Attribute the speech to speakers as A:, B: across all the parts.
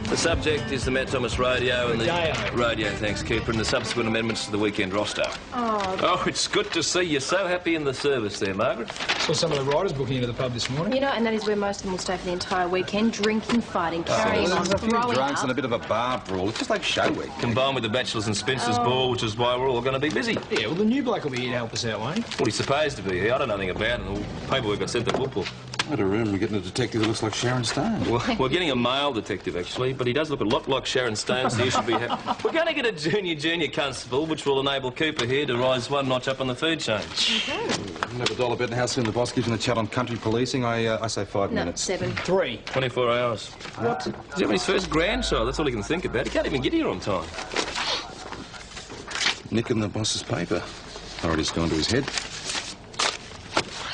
A: The subject is the Mount Thomas radio and the... Radio, thanks, Cooper, and the subsequent amendments to the weekend roster. Oh, it's good to see you so happy in the service there, Margaret.
B: Saw some of the riders booking into the pub this morning.
C: You know, and that is where most of them will stay for the entire weekend, drinking, fighting, carrying on,
D: There's a few
C: throwing
D: drunks
C: up.
D: and a bit of a bar brawl. It's just like show week.
A: Combined with the Bachelors and Spencers ball, which is why we're all going to be busy.
B: Yeah, well, the new bloke will be here to help us out, won't he?
A: Well, he's supposed to be here. I don't know anything about it. All the paperwork I sent to football.
D: What a room. We're getting a detective that looks like Sharon Stone.
A: Well, we're getting a male detective, actually, but he does look a lot like Sharon Stone, so you should be happy. We're going to get a junior constable, which will enable Cooper here to rise one notch up on the food chain.
D: Never $1 bet in how soon the boss gives him the chat on country policing. I say 5
C: No,
D: minutes.
C: 7.
B: 3.
A: 24 hours. What? Does he have his first grandchild? That's all he can think about. He can't even get here on time.
D: Nicking the boss's paper. Already's gone to his head.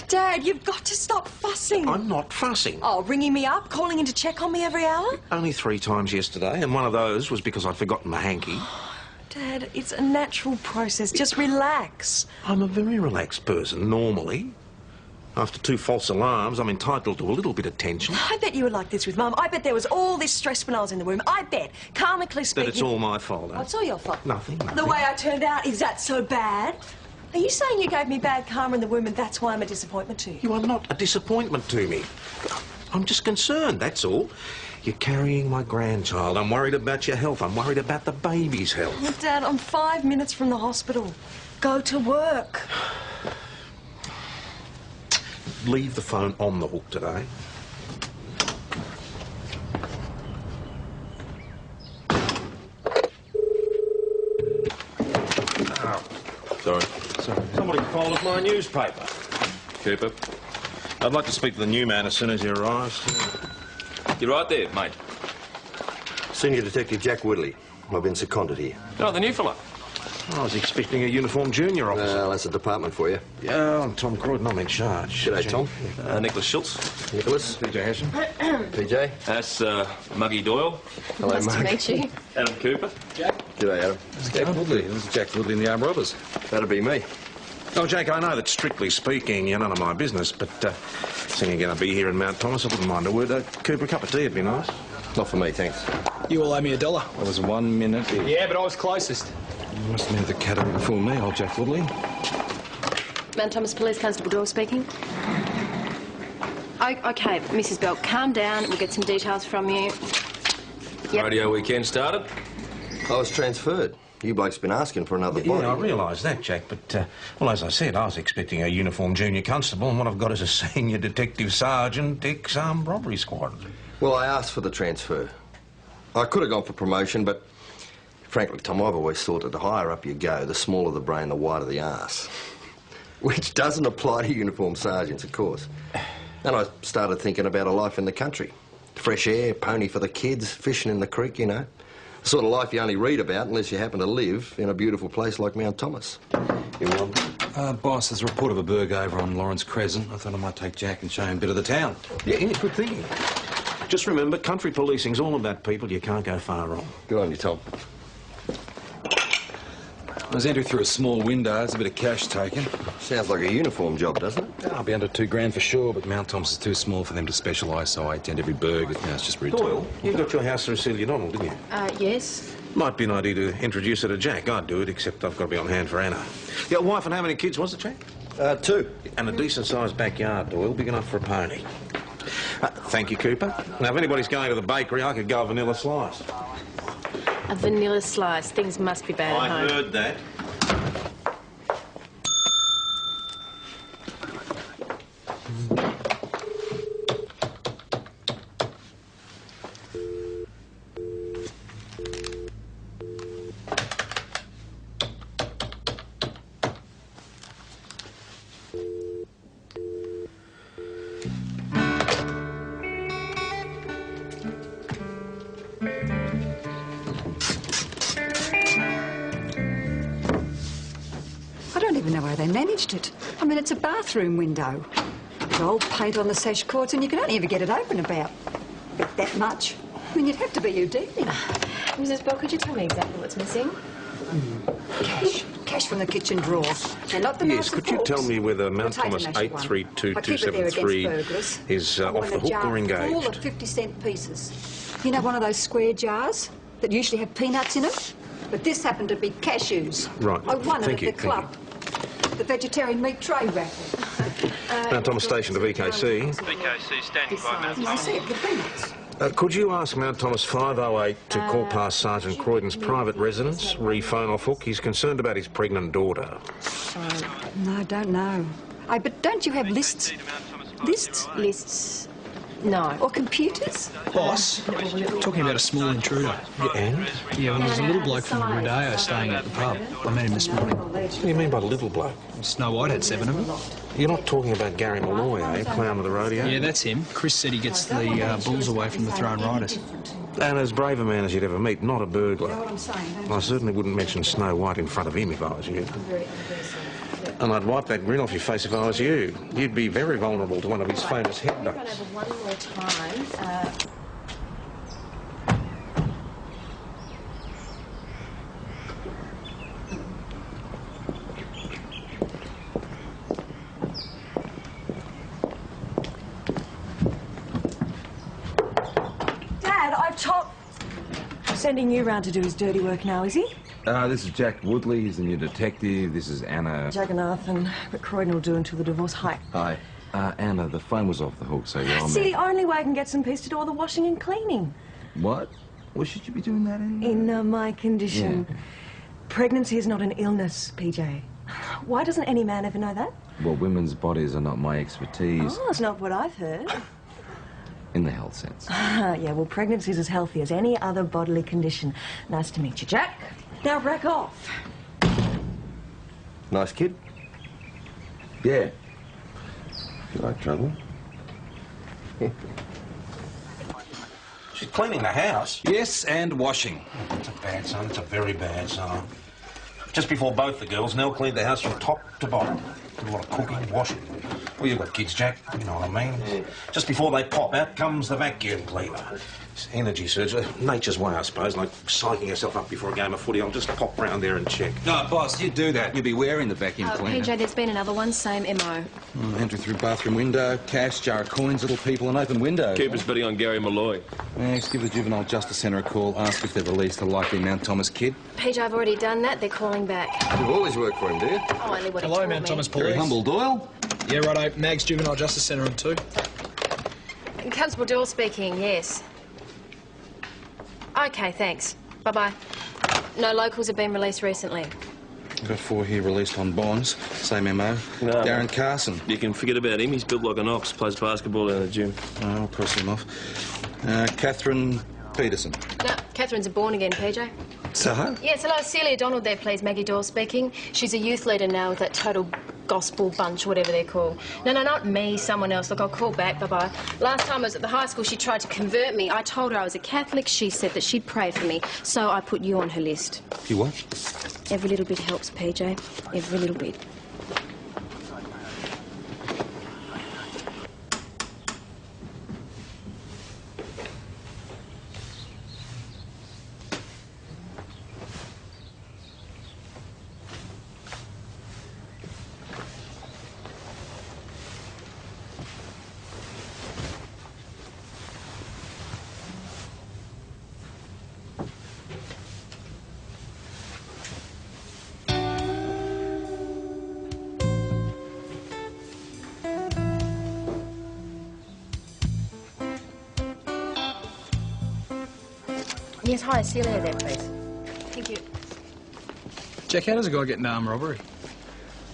E: Dad, you've got to stop fussing.
F: I'm not fussing.
E: Oh, ringing me up, calling in to check on me every hour?
F: Only 3 times yesterday, and one of those was because I'd forgotten my hanky.
E: Dad, it's a natural process. Just relax.
F: I'm a very relaxed person, normally. After 2 false alarms, I'm entitled to a little bit of tension.
E: I bet you were like this with Mum. I bet there was all this stress when I was in the womb. I bet, karmically speaking...
F: That it's all my fault, eh?
E: What's all your fault?
F: Nothing.
E: The way I turned out, is that so bad? Are you saying you gave me bad karma in the womb and that's why I'm a disappointment to you?
F: You are not a disappointment to me. I'm just concerned, that's all. You're carrying my grandchild. I'm worried about your health. I'm worried about the baby's health.
E: Well, Dad, I'm 5 minutes from the hospital. Go to work.
F: Leave the phone on the hook today.
A: Sorry.
F: Somebody folded my newspaper.
A: Cooper.
F: I'd like to speak to the new man as soon as he arrives.
A: You're right there, mate.
G: Senior Detective Jack Woodley. I've been seconded here.
A: Oh, the new fella.
F: I was expecting a uniformed junior officer.
G: Well, that's a department for you.
F: Yeah, I'm Tom Croydon. I'm in charge.
G: G'day, Tom.
A: Nicholas Schultz.
G: Nicholas.
F: PJ Hassan.
G: PJ.
A: That's Muggy Doyle.
G: Hello,
C: Nice
G: Mark.
C: to meet you.
A: Adam Cooper.
G: G'day, Adam.
D: Jack Woodley. This is Jack Woodley and the Armed Robbers.
G: That'd be me.
F: Oh, Jake, I know that strictly speaking, you're none of my business, but seeing you're going to be here in Mount Thomas, I wouldn't mind a word. Cooper, a cup of tea would be nice.
G: Not for me, thanks.
B: You all owe me $1.
D: That was 1 minute.
B: Yeah, but I was closest.
D: You must have been at the academy before me, old Jack Woodley.
C: Mount Thomas Police Constable Doyle speaking. OK, Mrs. Bell, calm down. We'll get some details from you. Yep.
A: Radio weekend started.
G: I was transferred. You bloke's been asking for another body.
F: Yeah, I realise that, Jack, but, well, as I said, I was expecting a uniformed junior constable, and what I've got is a senior detective sergeant, ex-armed robbery squad.
G: Well, I asked for the transfer. I could have gone for promotion, but frankly, Tom, I've always thought that the higher up you go, the smaller the brain, the wider the arse. Which doesn't apply to uniformed sergeants, of course. And I started thinking about a life in the country. Fresh air, pony for the kids, fishing in the creek, you know. The sort of life you only read about unless you happen to live in a beautiful place like Mount Thomas. You want?
D: Boss, there's a report of a burg over on Lawrence Crescent. I thought I might take Jack and show him a bit of the town.
F: Yeah, good thinking. Just remember, country policing's all about people. You can't go far wrong.
G: Good on you, Tom.
D: I was entering through a small window. There's a bit of cash taken.
G: Sounds like a uniform job, doesn't it?
D: I'll be under $2 for sure, but Mount Thomas is too small for them to specialise, so I attend every burg. Now it's just routine.
F: Doyle, you got your house through Celia Donald, didn't you?
C: Yes.
F: Might be an idea to introduce her to Jack. I'd do it, except I've got to be on hand for Anna. Your wife and how many kids was it, Jack?
G: 2.
F: And a decent-sized backyard, Doyle, big enough for a pony. Thank you, Cooper. Now, if anybody's going to the bakery, I could go a vanilla slice.
C: A vanilla slice. Things must be bad at home.
F: I heard that.
H: I don't even know how they managed it. I mean, it's a bathroom window. There's old paint on the sash cords and you can only ever get it open about that much. I mean, you'd have to be Houdini.
C: Mrs. Bell, could you tell me exactly what's missing?
H: Cash. Cash from the kitchen drawer. Now, not the
F: Yes, could you tell me whether Mount Thomas 832273 is off the hook or
H: Full of
F: engaged?
H: 50-cent pieces. You know, one of those square jars that usually have peanuts in them? But this happened to be cashews.
F: Right.
H: I won it
F: Thank you,
H: at the club. The vegetarian meat tray raffle.
F: Mount Thomas Station to VKC.
A: VKC standing by Mount
H: I see it, the peanuts.
F: Could you ask Mount Thomas 508 to call past Sergeant Croydon's private residence, re-phone off hook? He's concerned about his pregnant daughter.
H: No, I don't know. But don't you have lists? Lists?
C: Lists? No.
H: Or computers?
B: Boss, talking about a small intruder.
F: And?
B: Yeah, well, there's a little bloke from the Rodeo staying at the pub. I met him this morning.
F: What do you mean by little bloke?
B: Snow White had 7 of them.
F: You're not talking about Gary Malloy, eh? Clown of the rodeo?
B: Yeah, that's him. Chris said he gets the bulls away from the thrown riders.
F: And as brave a man as you'd ever meet, not a burglar.
H: You know what I'm saying?
F: I certainly wouldn't mention Snow White in front of him if I was you. And I'd wipe that grin off your face if I was you. You'd be very vulnerable to one of his famous head
C: Run
F: knocks.
C: over one more time.
E: Dad, I've told... Sending you round to do his dirty work now, is he?
D: This is Jack Woodley. He's the new detective. This is Anna.
E: Jagannath and Rick Croydon will do until the divorce. Hi.
D: Hi. Anna, the phone was off the hook, so you're on
E: See,
D: there.
E: the only way I can get some peace to do all the washing and cleaning.
D: What? Well, should you be doing that anyway?
E: In my condition.
D: Yeah.
E: Pregnancy is not an illness, PJ. Why doesn't any man ever know that?
D: Well, women's bodies are not my expertise
E: Oh, it's not what I've heard.
D: in the health sense.
E: Yeah, well, pregnancy's as healthy as any other bodily condition. Nice to meet you, Jack. Now rack off.
G: Nice kid.
D: Yeah.
G: You like trouble?
F: She's cleaning the house.
D: Yes, and washing.
F: That's a bad son. It's a very bad son. Just before both the girls, Nell cleaned the house from top to bottom. Did a lot of cooking, washing. Well, you've got kids, Jack. You know what I mean? Yeah. Just before they pop out comes the vacuum cleaner. It's energy surge. Nature's way, I suppose, like psyching yourself up before a game of footy. I'll just pop round there and check.
D: No, boss, you do that. You'll be wearing the vacuum cleaner.
C: PJ, there's been another one, same MO.
D: Entry through bathroom window, cash, jar of coins, little people, and open window.
A: Keep us bidding on Gary Malloy.
D: Next, give the Juvenile Justice Centre a call, ask if they've released a likely Mount Thomas kid.
C: PJ, I've already done that. They're calling back.
G: You've always worked for him, do you?
C: Oh, only what he
B: Hello,
C: told
B: Mount
C: me.
B: Thomas
D: Very
B: Police.
D: humble, Doyle.
B: Yeah, righto. Mags Juvenile Justice Centre on 2.
C: Constable Doyle speaking, yes. OK, thanks. Bye-bye. No locals have been released recently.
D: Got 4 here released on bonds. Same MO.
A: No.
D: Darren Carson.
A: You can forget about him. He's built like an ox, plays basketball in the gym.
D: Oh, I'll cross him off. Catherine Peterson.
C: No, Catherine's a born-again, PJ.
D: So?
C: Yes, hello, Celia Donald there, please. Maggie Doyle speaking. She's a youth leader now with that total gospel bunch, whatever they're called. No, not me, someone else. Look, I'll call back, bye-bye. Last time I was at the high school, she tried to convert me. I told her I was a Catholic. She said that she'd pray for me, so I put you on her list.
D: You what?
C: Every little bit helps, PJ. Every little bit. Yes, hi, Celia there, please. Thank you.
B: Jack, how does a guy get an armed robbery?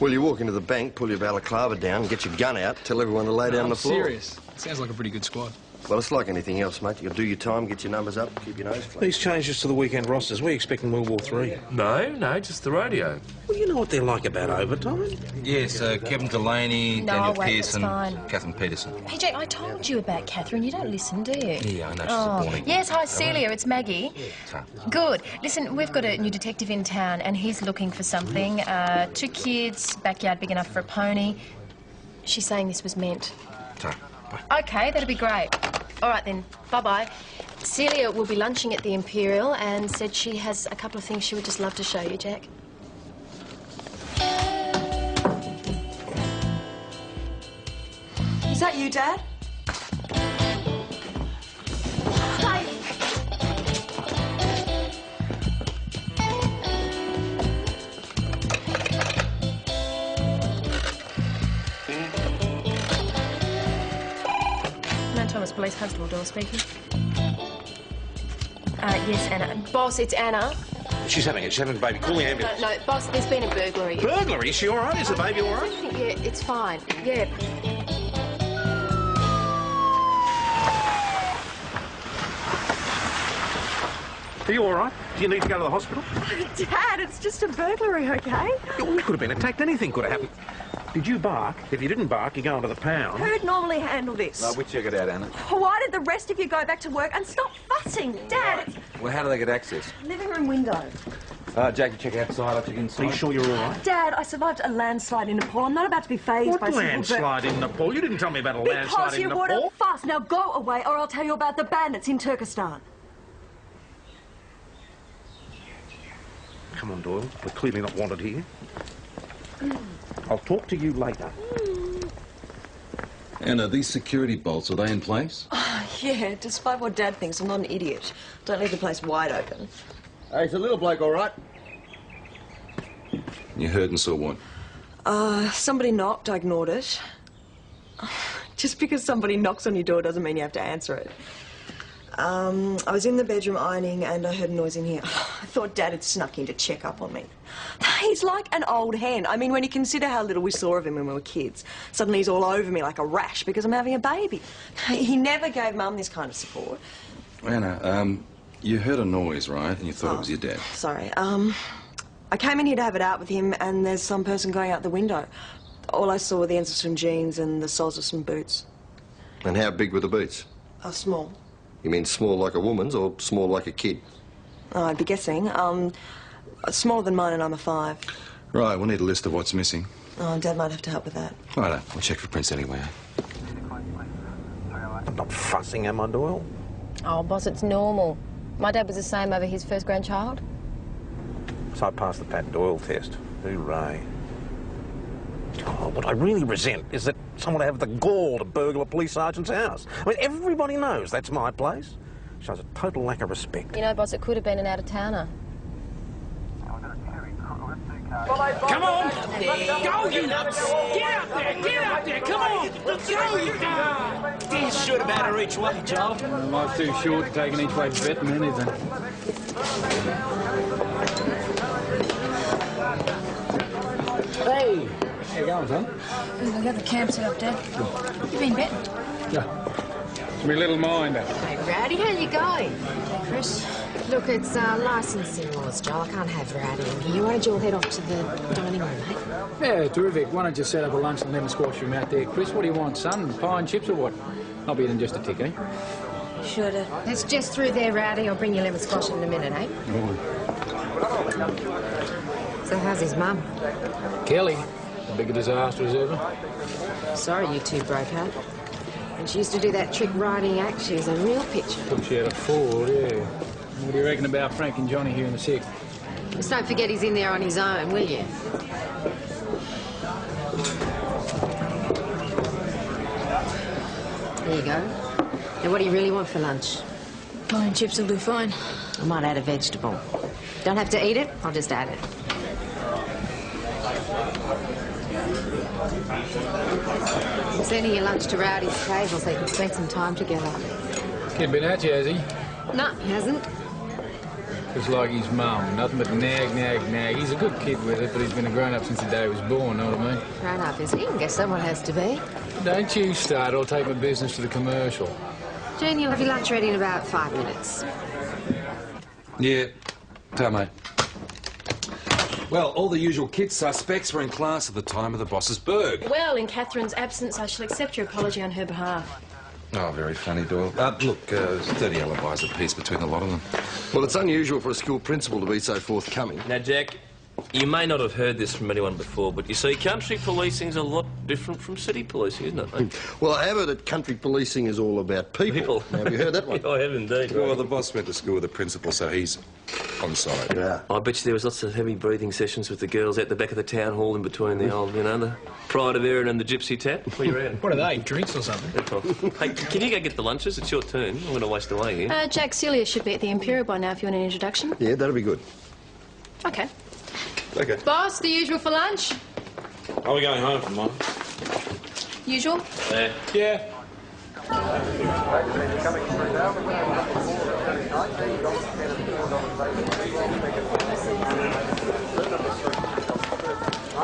G: Well, you walk into the bank, pull your balaclava down, get your gun out, tell everyone to lay down on the floor.
B: Serious. Sounds like a pretty good squad.
G: Well, it's like anything else, mate. You'll do your time, get your numbers up, keep your nose clean.
F: These changes to the weekend rosters, we expecting World War III.
A: No, just the rodeo.
F: Well, you know what they're like about overtime.
D: Yes, Kevin Delaney,
C: No,
D: Daniel
C: wait,
D: Pearson,
C: that's fine.
D: Catherine Peterson.
C: PJ, I told you about Catherine. You don't listen, do you?
D: Yeah, I know she's a born-again.
C: Yes, hi, Celia. It's Maggie.
D: So,
C: Good. Listen, we've got a new detective in town, and he's looking for something. 2 kids, backyard big enough for a pony. She's saying this was meant.
D: bye.
C: OK, that'll be great. All right, then. Bye-bye. Celia will be lunching at the Imperial and said she has a couple of things she would just love to show you, Jack.
E: Is that you, Dad? Hey,
C: Thomas Police Constable Doyle speaking. Yes, Anna. Boss, it's Anna.
F: She's having a baby. Call the ambulance.
C: No, boss, there's been a burglary.
F: Burglary? Is she all right? Is the baby all right?
C: Yeah, it's fine. Yeah.
F: Are you all right? Do you need to go to the hospital?
E: Dad, it's just a burglary, okay?
F: We could have been attacked. Anything could have happened. Did you bark? If you didn't bark, you go into the pound.
E: Who'd normally handle this?
D: No, we check it out, Anna.
E: Why did the rest of you go back to work and stop fussing? Dad, it's
D: Well, how do they get access?
E: living room window.
D: Jackie, check outside, I'll check inside.
F: Are you sure you're all right?
E: Dad, I survived a landslide in Nepal. I'm not about to be fazed by
F: What landslide in Nepal? You didn't tell me about a landslide
E: Because
F: in
E: you
F: Nepal.
E: wouldn't fuss. Now go away or I'll tell you about the bandits in Turkestan.
F: Come on, Doyle. We're clearly not wanted here. I'll talk to you later.
D: Anna, these security bolts, are they in place?
E: Yeah, despite what Dad thinks, I'm not an idiot. Don't leave the place wide open.
G: Hey, is the little bloke all right?
D: You heard and saw what?
E: Somebody knocked, I ignored it. Just because somebody knocks on your door doesn't mean you have to answer it. I was in the bedroom ironing and I heard a noise in here. I thought Dad had snuck in to check up on me. He's like an old hen. I mean, when you consider how little we saw of him when we were kids, suddenly he's all over me like a rash because I'm having a baby. He never gave Mum this kind of support.
D: Anna, you heard a noise, right? And you thought it was your dad.
E: Sorry. I came in here to have it out with him and there's some person going out the window. All I saw were the ends of some jeans and the soles of some boots.
G: And how big were the boots?
E: Small.
G: You mean small like a woman's or small like a kid?
E: Oh, I'd be guessing. Smaller than mine and I'm a 5.
D: Right, we'll need a list of what's missing.
E: Oh, Dad might have to help with that.
D: Righto, we'll check for prints anyway.
F: I'm not fussing, am I, Doyle?
C: Oh, boss, it's normal. My dad was the same over his first grandchild.
F: So I passed the Pat Doyle test. Hooray. Oh, what I really resent is that someone would have the gall to burgle a police sergeant's house. I mean, everybody knows that's my place. Shows a total lack of respect.
C: You know, boss, it could have been an out-of-towner.
I: Come on! Go, you nuts! Get out there! Get out there! Come on! Go, you nuts! Damn short about her each way, Joe.
B: Life's too short to take an each way bet and anything. Hey! How you going, son?
C: I got the camp set up, Dad. You been betting?
B: Yeah. It's my little minder.
J: Hey, Rowdy, how you going? Hey, Chris. Look, it's licensing laws, Joel. I can't have Rowdy in here. Why don't you all head off to the dining room, mate?
B: Yeah, terrific. Why don't you set up a lunch and lemon squash room out there, Chris? What do you want, son? Pie and chips or what? I'll be in just a tick, eh?
J: Sure, Dad. It's just through there, Rowdy. I'll bring you lemon squash in a minute, eh? So how's his mum?
B: Kelly. As big a disaster as ever.
J: Sorry you two broke up. And she used to do that trick riding act. She was a real picture.
B: Took she had a fall, yeah. What do you reckon about Frank and Johnny here in the 6th?
J: Just don't forget he's in there on his own, will you? There you go. Now, what do you really want for lunch?
C: Pie and chips will do fine.
J: I might add a vegetable. Don't have to eat it, I'll just add it. I'm sending your lunch to Rowdy's table so you can spend some time together.
B: Kid been at you, has he?
J: No, he hasn't.
B: Just like his mum. Nothing but nag, nag, nag. He's a good kid with it, but he's been a grown-up since the day he was born, know what I mean?
J: Grown up, is he? I guess someone has to be.
B: Don't you start, I'll take my business to the commercial.
J: Jane, you'll have your lunch ready in about 5 minutes.
D: Yeah. Ta, mate. Well, all the usual kid suspects were in class at the time of the boss's burg.
C: Well, in Catherine's absence, I shall accept your apology on her behalf.
D: Oh, very funny, Doyle. Look, there's 30 alibis apiece between the lot of them.
G: Well, it's unusual for a school principal to be so forthcoming.
A: Now, Jack, you may not have heard this from anyone before, but you see, country policing's a lot different from city policing, isn't it, mate?
G: Well, I have heard that country policing is all about people. Now, have you heard that one?
A: I have indeed.
D: Well, the boss went to school with the principal, so he's on side.
G: Yeah.
A: I bet you there was lots of heavy breathing sessions with the girls out the back of the town hall in between the old, you know, the Pride of Erin and the Gypsy Tap. Where you around?
B: What are they, drinks or something?
A: Hey, can you go get the lunches? It's your turn. I'm going to waste away here.
C: Jack Celia should be at the Imperial by now if you want an introduction.
G: Yeah, that'll be good.
C: Okay.
D: Okay.
C: Boss, the usual for lunch?
F: Are we going home for mine?
C: Usual?
A: Yeah.
B: Yeah.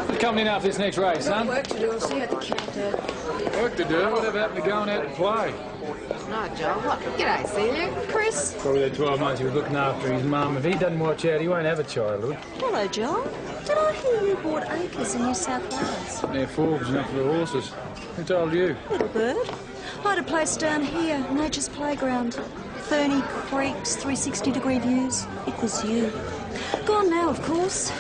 B: You coming in after this next race, son?
C: Work to do. I'll see you at the camp, Dad.
B: Work to do? Whatever happened to going out to play?
J: No, Joel. What? G'day, Celia. Chris.
B: Probably the 12 months he was looking after his mum. If he doesn't watch out, he won't have a childhood.
E: Hello, Joel. Did I hear you bought Epis in New South Wales?
B: Yeah, Forbes enough for the horses. Who told you?
E: Little bird. I had a place down here, Nature's Playground. Ferny creeks, 360-degree views. It was you. Gone now, of course.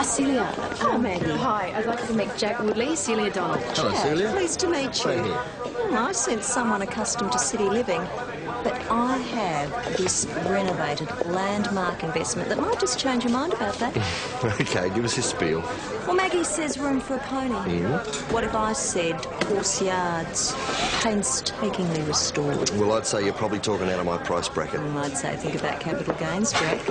C: Celia.
E: Hello, Maggie.
C: Hi, I'd like to meet Jack Woodley, Celia Donald.
G: Hello, Celia.
E: Pleased to meet you.
G: Same here.
E: I sense someone accustomed to city living. But I have this renovated landmark investment that might just change your mind about that.
G: Okay, give us your spiel.
E: Well, Maggie says room for a pony. What if I said horse yards, painstakingly restored?
G: Well, I'd say you're probably talking out of my price bracket.
E: I'd say think about capital gains, Jack.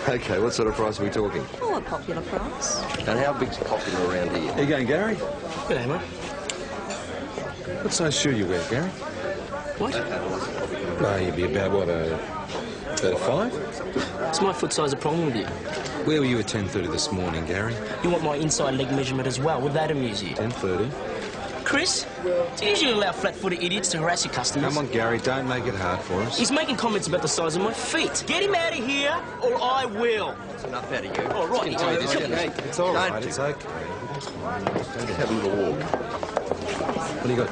G: Okay, what sort of price are we talking?
E: Oh, a popular price.
G: And how big's popular around here?
D: How you going, Gary?
A: G'day, mate.
D: What size shoe you wear, Gary?
A: What?
D: Well, you'd be about, what, about a 5?
K: Is my foot size a problem with you?
D: Where were you at 10:30 this morning, Gary?
K: You want my inside leg measurement as well? Would that amuse you?
D: 10:30.
K: Chris, do you usually allow flat-footed idiots to harass your customers?
D: Come on, Gary, don't make it hard for us.
K: He's making comments about the size of my feet. Get him out of here, or I will.
G: That's enough out of you.
K: All right,
D: It's all right, it's okay.
G: Don't have a little walk.
D: What do you got?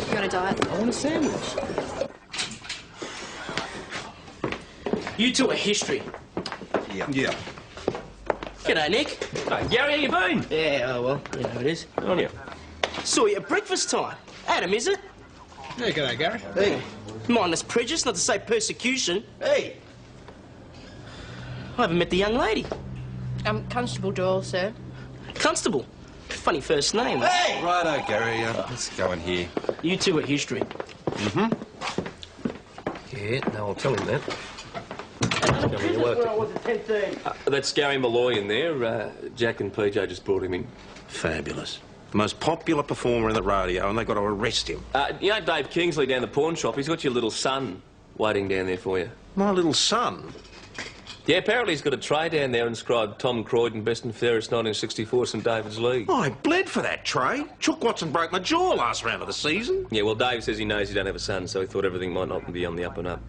C: You got a diet?
K: I want a sandwich. You two are history.
G: Yeah.
K: G'day, Nick.
A: Hey, Gary, how you been?
K: Yeah, oh, well, you know it is.
A: Good on you.
K: Saw you at breakfast time. Adam, is it?
B: Yeah, g'day, Gary.
G: Hey.
K: Mindless prejudice, not to say persecution.
G: Hey.
K: I haven't met the young lady.
C: Constable Doyle, sir.
K: Constable. Funny first name.
G: Hey!
D: Righto, Gary, let's go in here.
K: You two are history.
A: Yeah, no, I'll tell him that. That's Gary Malloy in there. Jack and PJ just brought him in.
F: Fabulous. The most popular performer in the rodeo, and they've got to arrest him.
A: You know Dave Kingsley down the pawn shop? He's got your little son waiting down there for you.
F: My little son.
A: Yeah, apparently he's got a tray down there inscribed Tom Croydon, best and fairest 1964 St David's League.
F: I bled for that tray. Chook Watson broke my jaw last round of the season.
A: Yeah, well, Dave says he knows you don't have a son, so he thought everything might not be on the up and up.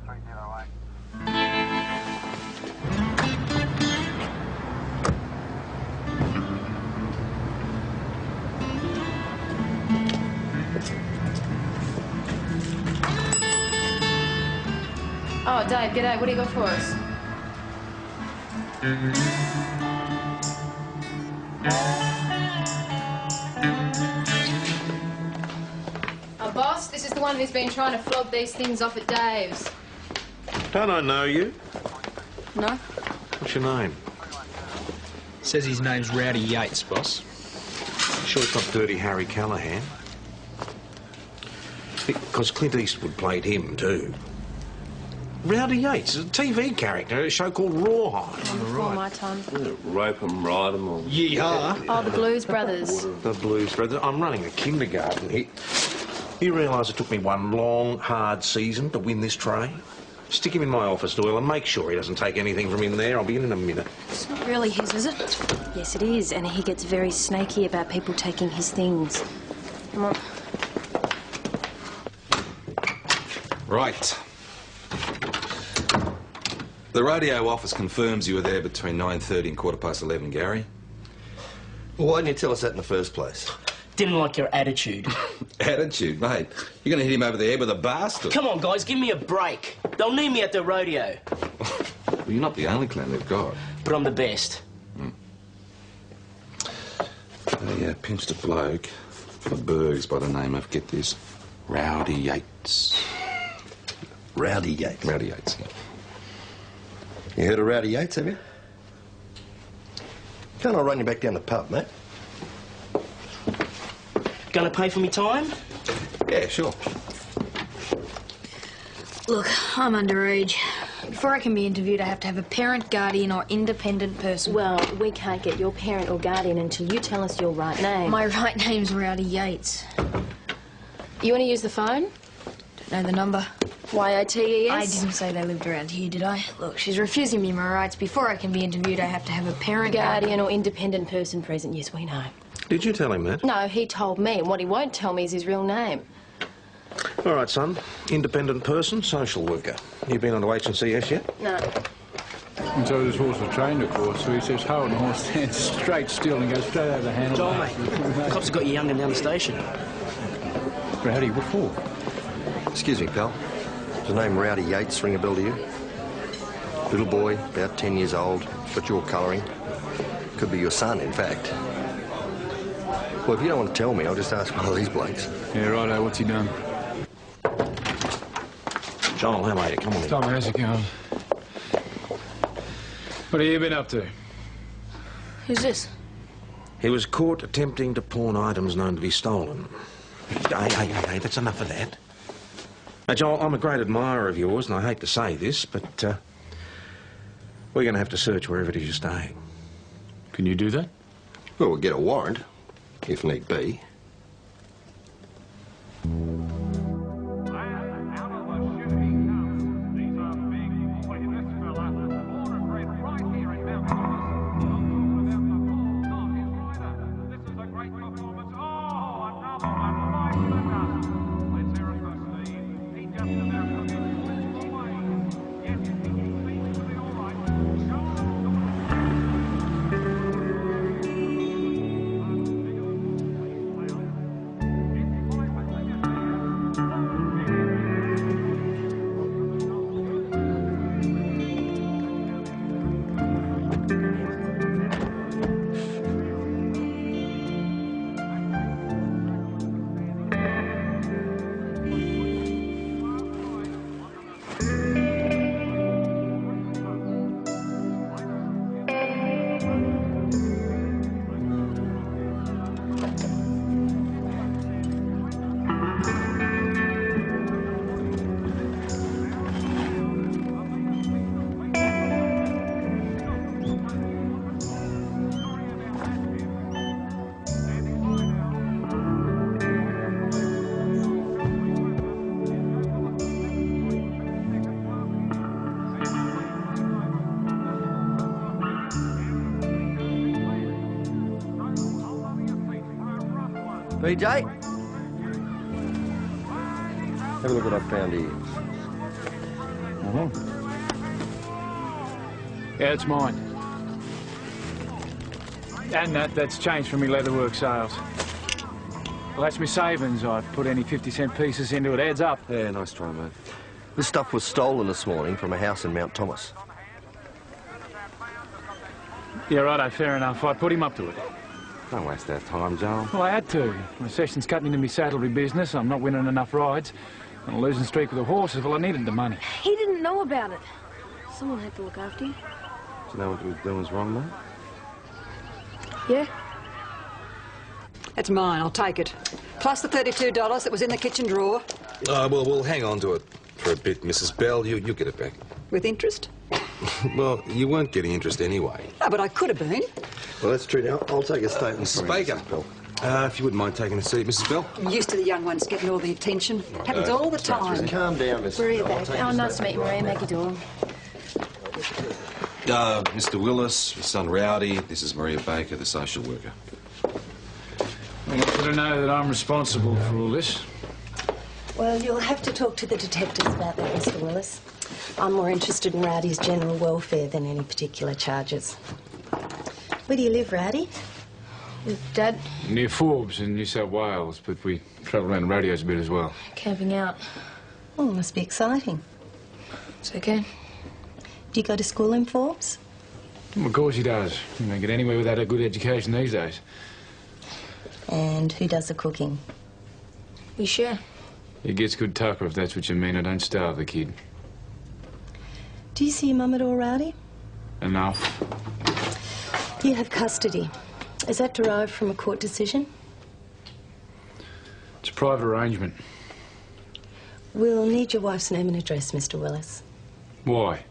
C: Oh, Dave, g'day. What do you got for us? Oh, boss, this is the one who's been trying to flog these things off at Dave's.
F: Don't I know you?
C: No?
F: What's your name?
B: Says his name's Rowdy Yates, boss.
F: Sure it's not Dirty Harry Callahan? Because Clint Eastwood played him, too. Rowdy Yates is a TV character in a show called Rawhide.
C: Before my time.
A: Rope 'em, ride 'em, or...
F: Yeehaw!
C: Oh, the Blues Brothers.
F: The Blues Brothers. I'm running a kindergarten here. You realise it took me one long, hard season to win this tray? Stick him in my office, Doyle, and make sure he doesn't take anything from in there. I'll be in a minute.
C: It's not really his, is it? Yes, it is, and he gets very snaky about people taking his things. Come on.
D: Right. The radio office confirms you were there between 9:30 and 11:15, Gary.
G: Well, why didn't you tell us that in the first place?
K: Didn't like your attitude.
D: Attitude, mate. You're going to hit him over the head with a bastard.
K: Come on, guys, give me a break. They'll need me at the rodeo.
D: Well, you're not the only clown they've got.
K: But I'm the best.
D: They pinched a bloke for burgs by the name of, get this, Rowdy Yates.
G: Rowdy Yates.
D: Rowdy Yates, yeah.
G: You heard of Rowdy Yates, have you? Can't I run you back down the pub, mate?
K: Gonna pay for me time?
G: Yeah, sure.
C: Look, I'm underage.
L: Before I can be interviewed, I have to have a parent, guardian, or independent person.
C: Well, we can't get your parent or guardian until you tell us your right name.
L: My right name's Rowdy Yates.
C: You want to use the phone?
L: Don't know the number.
C: YATES?
L: I didn't say they lived around here, did I? Look, she's refusing me my rights. Before I can be interviewed, I have to have a parent,
C: Guardian or independent person present. Yes, we know.
F: Did you tell him that?
C: No, he told me. And what he won't tell me is his real name.
F: All right, son. Independent person, social worker. You been on to H&CS yet?
C: No.
B: And so this horse was trained, of course, so he says, hold the horse, stand straight still and go straight over the handle.
K: Joel, mate, the cops have got your young'un down the station.
B: Rowdy, what for?
G: Excuse me, pal. Does the name Rowdy Yates ring a bell to you? Little boy, about 10 years old, got your colouring. Could be your son, in fact. Well, if you don't want to tell me, I'll just ask one of these blokes.
B: Yeah, righto, what's he done?
F: Joel, how are you? Come on in.
B: Tom, how's it going? What have you been up to?
L: Who's this?
F: He was caught attempting to pawn items known to be stolen. Hey, that's enough of that. Now, Joel, I'm a great admirer of yours, and I hate to say this, but we're going to have to search wherever it is you're staying.
B: Can you do that?
G: Well, we'll get a warrant, if need be. BJ? Have a look what I found here.
B: Yeah, it's mine. And that's changed from me leatherwork sales. Well, that's my savings. I've put any 50-cent pieces into it. Adds up.
G: Yeah, nice try, mate. This stuff was stolen this morning from a house in Mount Thomas.
B: Yeah, righto, fair enough. I put him up to it.
D: Don't waste our time, Joel.
B: Well, I had to. My session's cutting into my saddlery business. I'm not winning enough rides. I'm losing streak with the horses. Well, I needed the money.
L: He didn't know about it. Someone had to look after you.
D: Do you know what he was doing was wrong, mate?
L: Yeah.
H: It's mine, I'll take it. Plus the $32 that was in the kitchen drawer.
D: Well, we'll hang on to it for a bit, Mrs. Bell. You'll get it back.
H: With interest?
D: Well, you weren't getting interest anyway.
H: Oh, but I could have been.
G: Well, that's true. Now, I'll take a statement
D: Mrs.
G: from
D: Baker.
G: Mrs. Bell.
D: If you wouldn't mind taking a seat, Mrs. Bell.
H: I'm used to the young ones getting all the attention. Happens all the time.
G: Calm down, Mrs.
C: Maria
G: Bell.
C: Baker. Oh, nice to meet you, Maria. Maggie Dawn.
D: Mr. Willis, your son Rowdy. This is Maria Baker, the social worker.
B: I want you to know that I'm responsible for all this.
M: Well, you'll have to talk to the detectives about that, Mr. Willis. I'm more interested in Rowdy's general welfare than any particular charges. Where do you live, Rowdy?
L: With Dad.
B: Near Forbes in New South Wales, but we travel around the rodeos a bit as well.
L: Camping out.
M: Oh, must be exciting.
L: It's okay.
M: Do you go to school in Forbes?
B: Well, of course he does. You don't get anywhere without a good education these days.
M: And who does the cooking?
L: We share.
B: He gets good tucker, if that's what you mean. I don't starve the kid.
M: Do you see your mum at all, Rowdy?
B: Enough.
M: You have custody. Is that derived from a court decision?
B: It's a private arrangement.
M: We'll need your wife's name and address, Mr. Willis.
B: Why?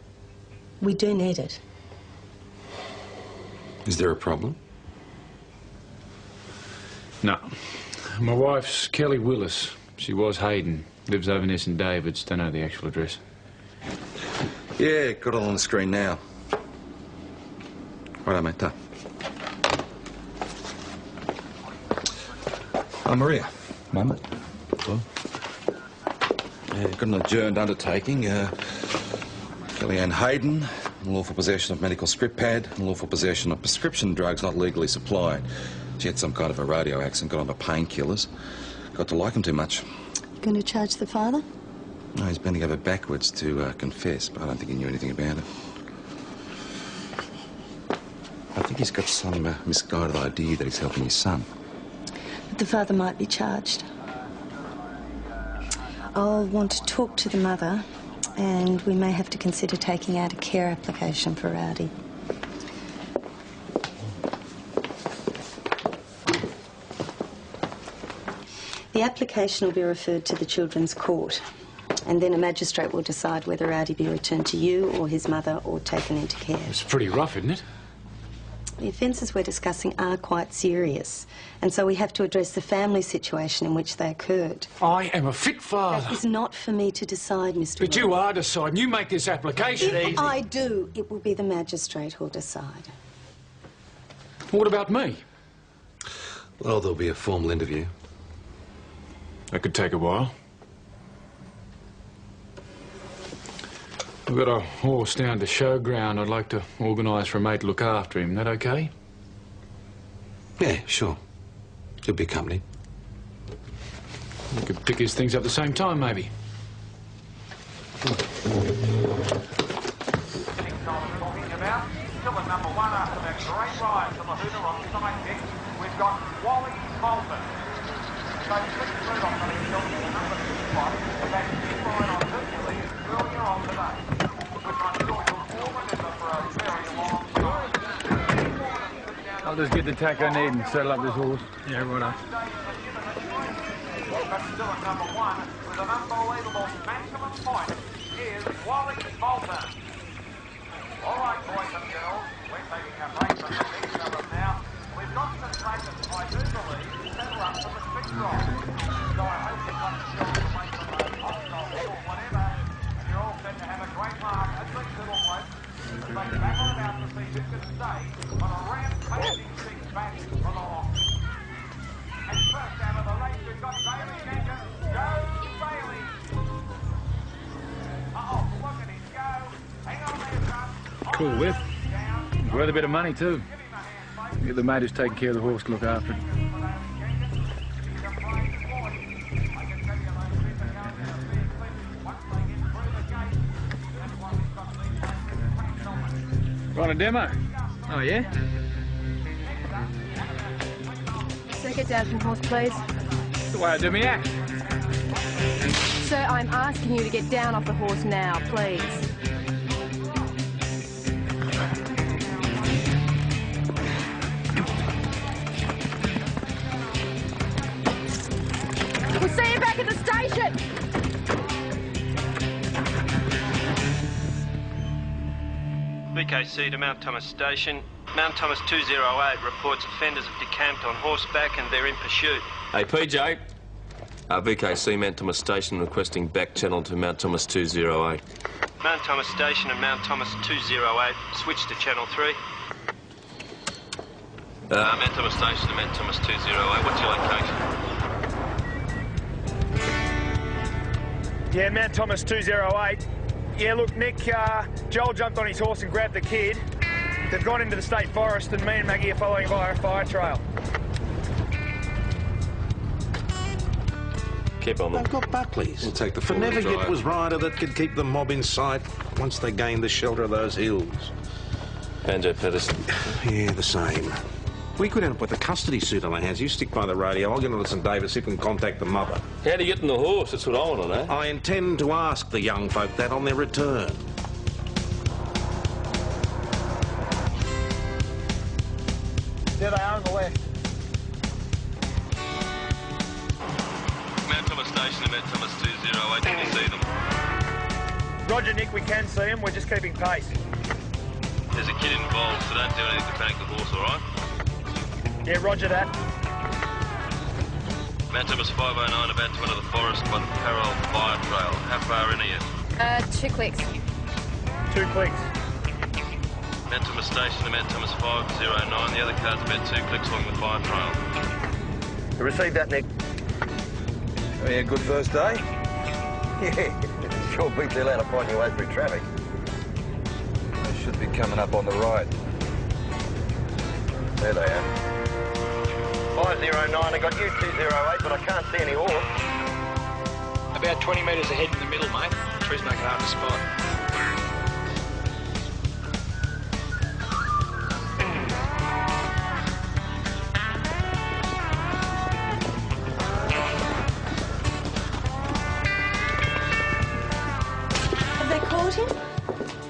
M: We do need it.
D: Is there a problem?
B: No. My wife's Kelly Willis. She was Hayden. Lives over near St David's. Don't know the actual address.
D: Yeah, got it on the screen now. Righto, mate. Ta. Oh, Maria. Mum. Well. Yeah, got an adjourned undertaking. Kellyanne Hayden, unlawful possession of medical script pad, unlawful possession of prescription drugs not legally supplied. She had some kind of a radio accident, got onto painkillers. Got to like him too much.
M: You going to charge the father?
D: No, he's bending over backwards to confess, but I don't think he knew anything about it. I think he's got some misguided idea that he's helping his son.
M: But the father might be charged. I'll want to talk to the mother, and we may have to consider taking out a care application for Rowdy. The application will be referred to the Children's Court, and then a magistrate will decide whether Rowdy be returned to you or his mother or taken into care.
B: It's pretty rough, isn't it?
M: The offences we're discussing are quite serious, and so we have to address the family situation in which they occurred.
B: I am a fit father.
M: That is not for me to decide, Mr.
B: But you are deciding. You make this application
M: If
B: easy.
M: I do, it will be the magistrate who'll decide.
B: What about me?
D: Well, there'll be a formal interview.
B: That could take a while. I've got a horse down to showground. I'd like to organise for a mate to look after him. That okay?
D: Yeah, sure. You'll be accompanied.
B: We could pick his things up at the same time, maybe.
N: Still at number 1 after that great ride from the Hooter on side deck. We've got Wally Bolton. So 6 through off the hill in the number 2 spot. That's big line on Hercules earlier on today. Which I'm sure you'll all remember for a very long time.
B: I'll just get the tack I need and settle up this horse. Yeah, right.
N: But still at number 1 with an unbelievable maximum point is Wally Bolton. All right, boys and girls, we're taking a break from the big fellas now. We've got some practice, I do believe, settle up for the quick draw. So I hope you've got the skills to make some hostile or whatever, and you're all set to have a great laugh at these little blokes as they battle it out to see who can stay on a rampaging six-pack for the long. And first out of the race, we've got Bailey Jenkins. Go, Bailey! Uh-oh, look at him go. Hang on there, son.
B: Cool whip. Worth a bit of money, too. Get the mate who's taking care of the horse to look after it. Want a demo? Oh, yeah?
C: Sir, get down from the horse, please.
B: That's the way I do me act.
C: Sir, I'm asking you to get down off the horse now, please. We'll see you back at the station!
A: BKC to Mount Thomas Station. Mount Thomas 208 reports offenders have decamped on horseback and they're in pursuit. Hey, PJ. BKC Mount Thomas Station requesting back channel to Mount Thomas 208. Mount Thomas Station and Mount Thomas 208, switch to channel 3. Mount Thomas Station to Mount Thomas 208, what's your location?
B: Yeah, Mount Thomas 208. Yeah, look, Nick, Joel jumped on his horse and grabbed the kid. They've gone into the state forest and me and Maggie are following via a fire trail.
A: Keep on them.
F: They've got Buckleys.
D: We'll take the
F: For
D: four-wheel
F: never yet
D: drive.
F: was rider that could keep the mob in sight once they gained the shelter of those hills.
A: Banjo Pedersen.
F: Yeah, the same. We could end up with a custody suit on our hands. You stick by the radio, I'll get on to St David, see if we can contact the mother.
A: How do you get on the horse? That's what I want to know.
F: I intend to ask the young folk that on their return.
B: There they are on the left.
A: Mount Thomas Station and Mount Thomas 208, can you see them?
B: Roger, Nick, we can see them. We're just keeping pace.
A: There's a kid involved, so don't do anything to panic the horse, all right?
B: Yeah, roger that.
A: Mount Thomas 509 about to enter the forest by the parallel fire trail. How far in are you?
C: 2 clicks.
B: 2 clicks.
A: Mount Thomas Station to Mount Thomas 509. The other car's about 2 clicks along the fire trail.
G: You received that, Nick?
O: Oh, yeah, good first day?
G: Yeah, sure beats hell out of finding your way through traffic.
O: They should be coming up on the right.
G: There they are. 509, I got you 208, but I can't see any horse.
K: About 20 metres ahead in the middle, mate. Trees make it hard to spot.
M: Have they caught him?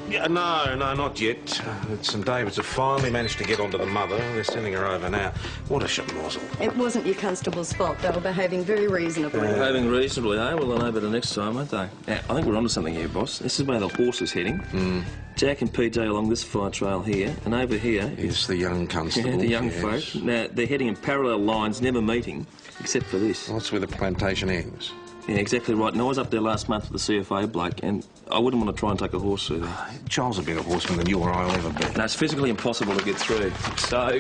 F: Yeah, no, not yet. St David's have finally managed to get onto the mother. They're sending her over now. What a schmozzle.
E: It wasn't your constable's fault. They were behaving very reasonably.
A: Behaving reasonably, eh? Well, they'll know better next time, won't they? Yeah, I think we're onto something here, boss. This is where the horse is heading. Jack and PJ along this fire trail here, and over here...
F: Is the young constable.
A: Yeah, the young folk. Now, they're heading in parallel lines, never meeting, except for this.
F: Well, that's where the plantation ends.
A: Yeah, exactly right. And I was up there last month with the CFA bloke, and I wouldn't want to try and take a horse through there.
F: Giles a better horseman than you or I'll ever be.
A: No, it's physically impossible to get through. So,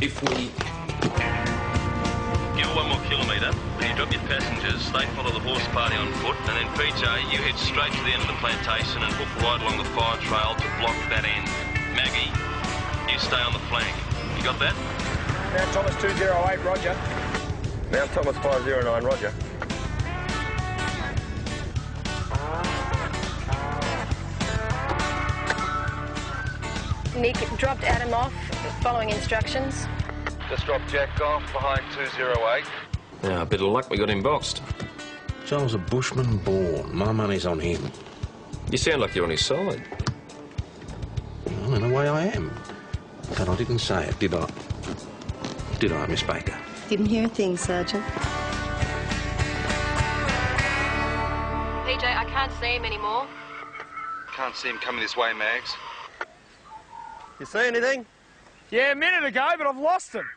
A: if we... Give it 1 more kilometre, then you drop your passengers, they follow the horse party on foot, and then PJ, you head straight to the end of the plantation and hook right along the fire trail to block that end. Maggie, you stay on the flank. You got that?
B: Mount Thomas 208, roger.
G: Mount Thomas 509, roger.
C: Nick dropped Adam off, following instructions.
O: Just dropped Jack off behind 208.
A: Yeah, a bit of luck, we got him boxed.
F: Giles a bushman born. My money's on him.
A: You sound like you're on his side.
F: Well, in a way I am. But I didn't say it, did I? Did I, Miss Baker?
E: Didn't hear a thing, Sergeant.
C: PJ, I can't see him anymore.
O: Can't see him coming this way, Mags.
G: You see anything?
B: Yeah, a minute ago, but I've lost him.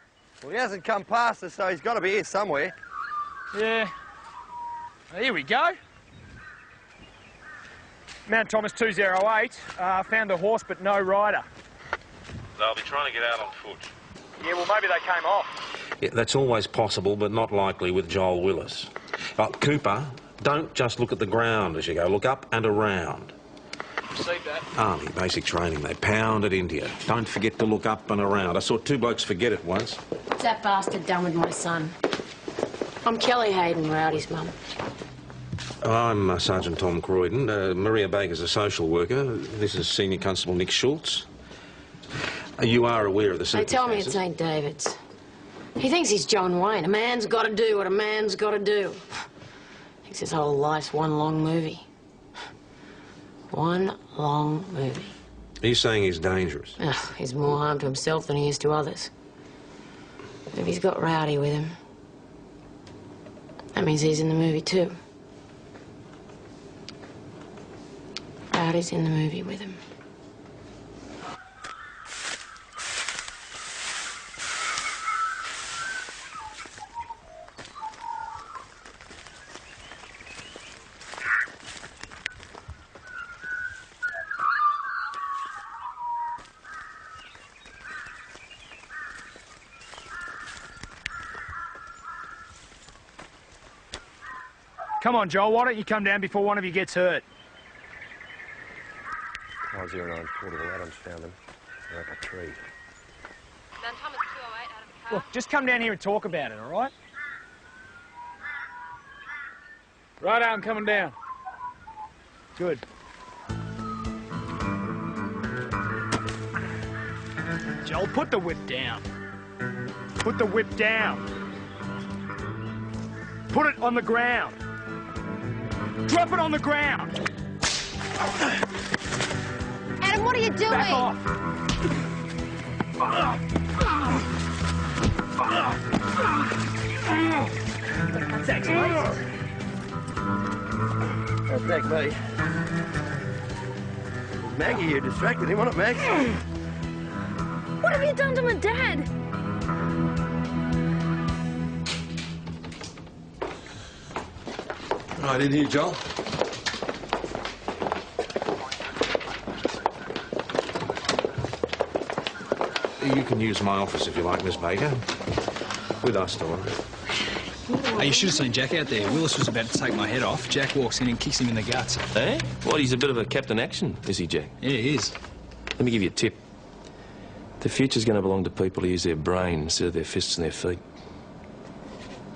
G: Well, he hasn't come past us, so he's got to be here somewhere.
B: Yeah. Here we go. Mount Thomas 208, found a horse but no rider.
A: They'll be trying to get out on foot.
B: Yeah, well, maybe they came off.
F: Yeah, that's always possible, but not likely with Joel Willis. Cooper, don't just look at the ground as you go. Look up and around.
K: Received that.
F: Army, basic training. They pound it into you. Don't forget to look up and around. I saw 2 blokes forget it once.
J: What's that bastard done with my son? I'm Kelly Hayden, Rowdy's mum.
F: I'm Sergeant Tom Croydon. Maria Baker's a social worker. This is Senior Constable Nick Schultz. You are aware of the
J: They tell me
F: circumstances.
J: it's St David's. He thinks he's John Wayne. A man's got to do what a man's got to do. Thinks his whole life's one long movie. One long movie.
F: He's saying he's dangerous.
J: Ugh, he's more harm to himself than he is to others. But if he's got Rowdy with him, that means he's in the movie too. Rowdy's in the movie with him.
B: Come on, Joel, why don't you come down before one of you gets hurt?
G: 509 Portable Adams found them. They're up a tree.
C: Mount Thomas 208 out of the car.
B: Look, just come down here and talk about it, all right? Right, I'm coming down. Good. Joel, put the whip down. Put the whip down. Put it on the ground. Drop it on the ground.
C: Adam, what are you doing?
B: Back off. Thanks, mate.
G: Don't thank me. Maggie, you distracted him, wasn't it, Mag?
L: have you done to my dad?
D: Right in here, Joel.
F: You can use my office if you like, Miss Baker. With us, Dora.
K: Hey, you should have seen Jack out there. Willis was about to take my head off. Jack walks in and kicks him in the guts.
A: Eh? What, he's a bit of a Captain Action, is he, Jack?
K: Yeah, he is.
A: Let me give you a tip. The future's going to belong to people who use their brain instead of their fists and their feet.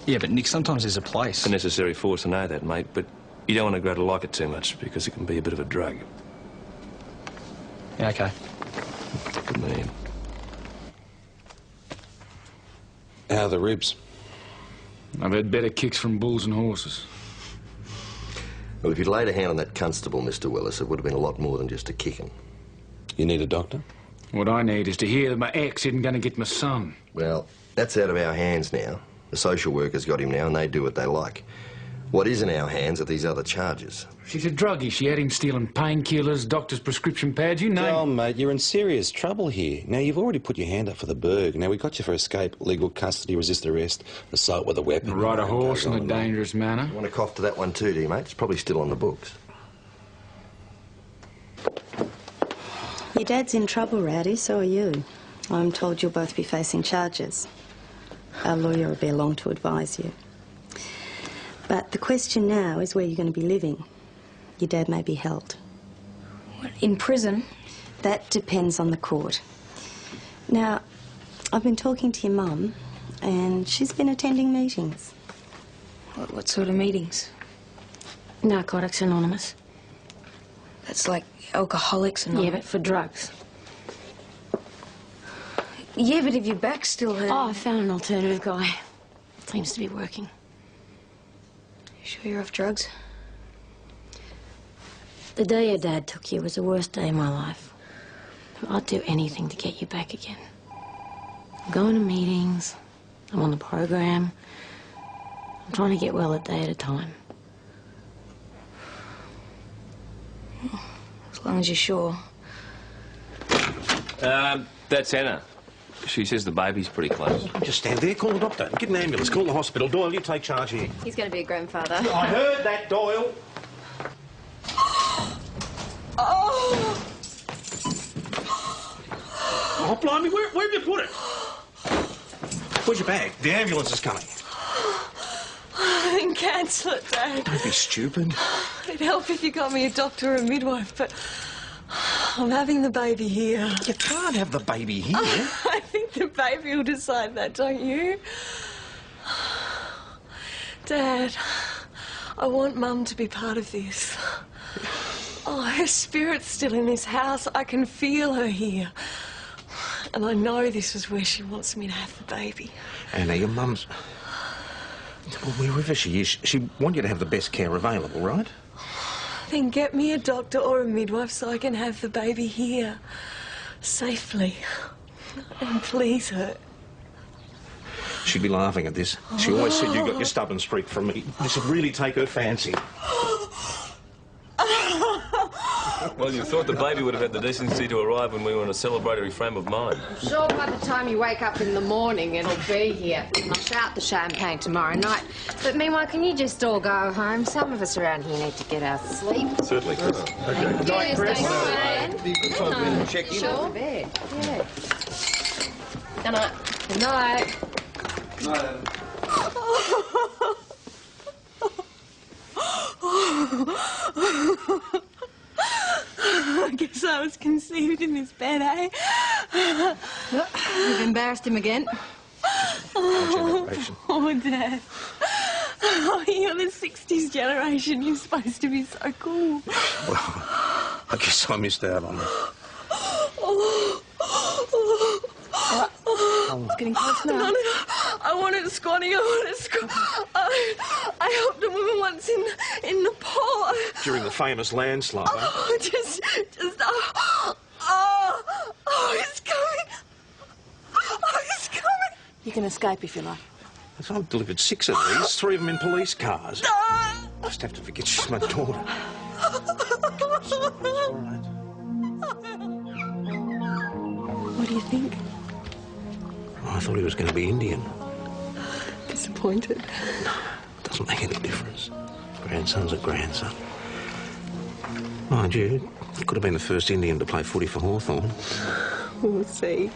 K: Yeah, but Nick, sometimes there's a place.
A: It's a necessary force to know that, mate, but you don't want to grow to like it too much because it can be a bit of a drug.
K: Yeah, OK.
A: Good man.
D: How are the ribs?
P: I've had better kicks from bulls and horses.
G: Well, if you'd laid a hand on that constable, Mr. Willis, it would have been a lot more than just a kicking.
D: You need a doctor?
P: What I need is to hear that my ex isn't going to get my son.
G: Well, that's out of our hands now. The social workers got him now and they do what they like. What is in our hands are these other charges.
P: She's a druggie. She had him stealing painkillers, doctor's prescription pads, you name
D: Oh, mate, you're in serious trouble here. Now, you've already put your hand up for the Berg. Now, we got you for escape, legal custody, resist arrest, assault with a weapon.
P: Ride a horse in a dangerous manner.
G: You want to cough to that one too, do you, mate? It's probably still on the books.
M: Your dad's in trouble, Rowdy, so are you. I'm told you'll both be facing charges. Our lawyer will be along to advise you. But the question now is where you're going to be living. Your dad may be held.
L: What, in prison?
M: That depends on the court. Now, I've been talking to your mum, and she's been attending meetings.
L: What sort of meetings?
C: Narcotics Anonymous.
L: That's like Alcoholics Anonymous.
C: Yeah, but for drugs.
L: Yeah, but if your back's still hurt...
C: Oh, I found an alternative guy. Seems to be working.
L: You sure you're off drugs?
C: The day your dad took you was the worst day of my life. I'd do anything to get you back again. I'm going to meetings. I'm on the program. I'm trying to get well a day at a time.
L: As long as you're sure.
A: That's Anna. She says the baby's pretty close.
F: Just stand there, call the doctor. Get an ambulance, call the hospital. Doyle, you take charge here.
C: He's going to be a grandfather.
F: I heard that, Doyle.
E: Oh!
F: Oh, blimey, where have you put it? Where's your bag? The ambulance is coming.
E: I didn't cancel it, Dad.
F: Don't be stupid.
E: It'd help if you got me a doctor or a midwife, but I'm having the baby here.
F: You can't have the baby here.
E: I think the baby will decide that, don't you? Dad, I want Mum to be part of this. Oh, her spirit's still in this house. I can feel her here. And I know this is where she wants me to have the baby.
F: Anna, your mum's... Well, wherever she is, she wants you to have the best care available, right?
E: Then get me a doctor or a midwife so I can have the baby here. Safely. And please her.
F: She'd be laughing at this. She always said you got your stubborn streak from me. This would really take her fancy.
A: Well, you thought the baby would have had the decency to arrive when we were in a celebratory frame of mind.
J: I'm sure by the time you wake up in the morning, it'll be here. I'll shout the champagne tomorrow night. But meanwhile, can you just all go home? Some of us around here need to get our sleep.
A: Certainly, Chris. Okay.
J: Good night, Chris. Good night.
A: Check in.
J: Sure. To bed. Yeah. Good night. Good night.
D: Good night, Adam.
E: I guess I was conceived in this bed, eh?
J: You've embarrassed him again.
E: Oh, Dad. Oh, you're the 60s generation. You're supposed to be so cool.
F: Well, I guess I missed out on it.
L: It's getting close now.
E: No. I wanted squatting. I helped a woman once in Nepal.
F: During the famous landslide.
E: Oh, he's coming. Oh, he's coming.
L: You can escape if you like.
F: I've delivered 6 of these, 3 of them in police cars. Just have to forget she's my daughter.
E: What do you think?
F: I thought he was going to be Indian.
E: Disappointed.
F: Doesn't make any difference. Grandson's a grandson. Mind you, he could have been the first Indian to play footy for Hawthorn.
E: We'll see.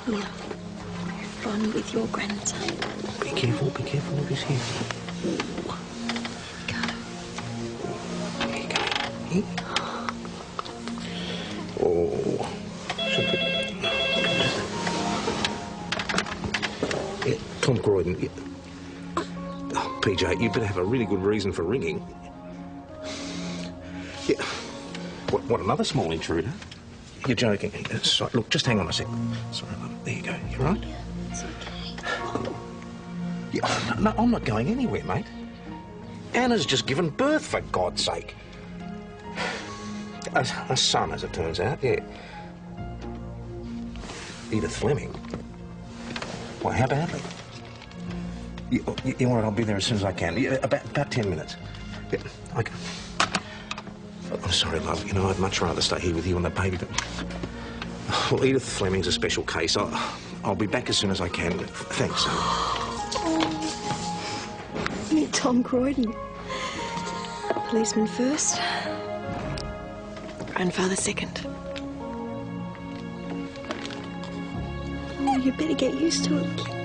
E: Yeah. Fun with your grandson.
F: Be careful of his hair. There you go. Here. Oh. Should be. Yeah, Tom Croydon. Yeah. Oh, PJ, you better have a really good reason for ringing. Yeah. What, another small intruder? You're joking. Sorry, look, just hang on a sec. Sorry, love. There you go. You all right?
L: Yeah, it's okay.
F: Yeah, no, I'm not going anywhere, mate. Anna's just given birth, for God's sake. A son, as it turns out, yeah. Edith Fleming. Why, how badly? You know what, I'll be there as soon as I can. Yeah, about 10 minutes. Yeah, okay. I'm sorry, love. You know, I'd much rather stay here with you and the baby, but... Well, Edith Fleming's a special case. I'll be back as soon as I can. Thanks.
E: Meet Tom Croydon. Policeman first. Grandfather second. Oh, you better get used to it, kid.